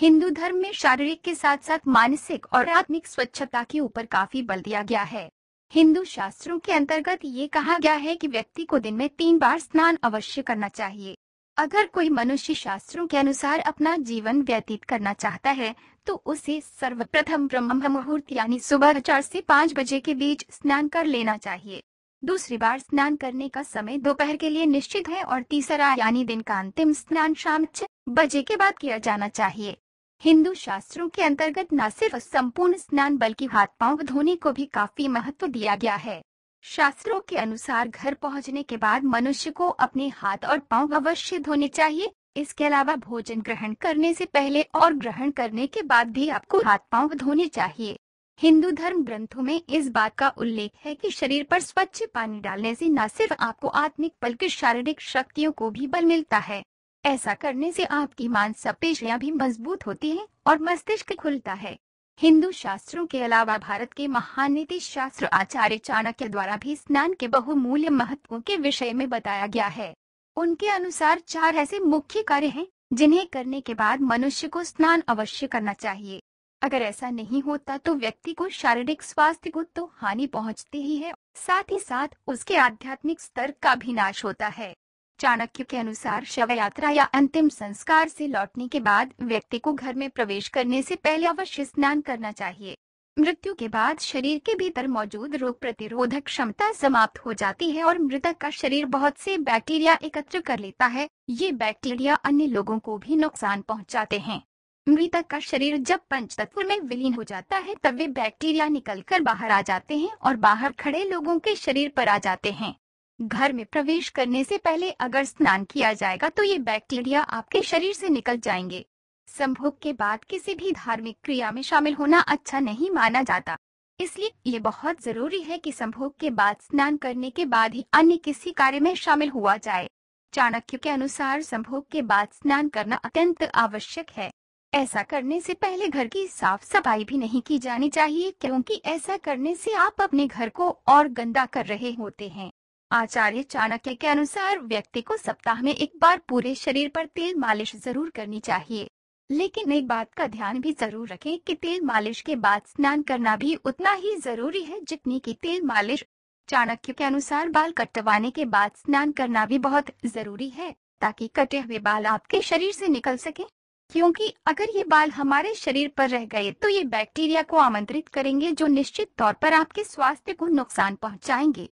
हिंदू धर्म में शारीरिक के साथ साथ मानसिक और आत्मिक स्वच्छता के ऊपर काफी बल दिया गया है। हिंदू शास्त्रों के अंतर्गत ये कहा गया है कि व्यक्ति को दिन में 3 बार स्नान अवश्य करना चाहिए। अगर कोई मनुष्य शास्त्रों के अनुसार अपना जीवन व्यतीत करना चाहता है तो उसे सर्वप्रथम ब्रह्म मुहूर्त यानी सुबह 4 से 5 बजे के बीच स्नान कर लेना चाहिए। दूसरी बार स्नान करने का समय दोपहर के लिए निश्चित है और तीसरा यानी दिन का अंतिम स्नान शाम 6 बजे के बाद किया जाना चाहिए। हिंदू शास्त्रों के अंतर्गत न सिर्फ संपूर्ण स्नान बल्कि हाथ पांव धोने को भी काफी महत्व दिया गया है। शास्त्रों के अनुसार घर पहुंचने के बाद मनुष्य को अपने हाथ और पांव अवश्य धोने चाहिए। इसके अलावा भोजन ग्रहण करने से पहले और ग्रहण करने के बाद भी आपको हाथ पांव धोने चाहिए। हिंदू धर्म ग्रंथों में इस बात का उल्लेख है कि शरीर पर स्वच्छ पानी डालने से न सिर्फ आपको आत्मिक बल्कि शारीरिक शक्तियों को भी बल मिलता है। ऐसा करने से आपकी मांसपेशियां भी मजबूत होती हैं और मस्तिष्क खुलता है। हिंदू शास्त्रों के अलावा भारत के महान नीति शास्त्र आचार्य चाणक्य द्वारा भी स्नान के बहुमूल्य महत्व के विषय में बताया गया है। उनके अनुसार 4 ऐसे मुख्य कार्य हैं जिन्हें करने के बाद मनुष्य को स्नान अवश्य करना चाहिए। अगर ऐसा नहीं होता तो व्यक्ति को शारीरिक स्वास्थ्य को तो हानि पहुंचती ही है, साथ ही साथ उसके आध्यात्मिक स्तर का भी नाश होता है। चाणक्य के अनुसार शव यात्रा या अंतिम संस्कार से लौटने के बाद व्यक्ति को घर में प्रवेश करने से पहले अवश्य स्नान करना चाहिए। मृत्यु के बाद शरीर के भीतर मौजूद रोग प्रतिरोधक क्षमता समाप्त हो जाती है और मृतक का शरीर बहुत से बैक्टीरिया एकत्र कर लेता है। ये बैक्टीरिया अन्य लोगों को भी नुकसान पहुंचाते हैं। मृतक का शरीर जब पंचतत्व में विलीन हो जाता है तब वे बैक्टीरिया निकलकर बाहर आ जाते हैं और बाहर खड़े लोगों के शरीर पर आ जाते हैं। घर में प्रवेश करने से पहले अगर स्नान किया जाएगा तो ये बैक्टीरिया आपके शरीर से निकल जाएंगे। संभोग के बाद किसी भी धार्मिक क्रिया में शामिल होना अच्छा नहीं माना जाता, इसलिए ये बहुत जरूरी है कि संभोग के बाद स्नान करने के बाद ही अन्य किसी कार्य में शामिल हुआ जाए। चाणक्य के अनुसार संभोग के बाद स्नान करना अत्यंत आवश्यक है। ऐसा करने से पहले घर की साफ सफाई भी नहीं की जानी चाहिए, क्योंकि ऐसा करने से आप अपने घर को और गंदा कर रहे होते हैं। आचार्य चाणक्य के अनुसार व्यक्ति को सप्ताह में 1 बार पूरे शरीर पर तेल मालिश जरूर करनी चाहिए, लेकिन एक बात का ध्यान भी जरूर रखें कि तेल मालिश के बाद स्नान करना भी उतना ही जरूरी है जितनी की तेल मालिश। चाणक्य के अनुसार बाल कटवाने के बाद स्नान करना भी बहुत जरूरी है ताकि कटे हुए बाल आपके शरीर से निकल सके, क्योंकि अगर ये बाल हमारे शरीर पर रह गए तो ये बैक्टीरिया को आमंत्रित करेंगे जो निश्चित तौर पर आपके स्वास्थ्य को नुकसान पहुंचाएंगे।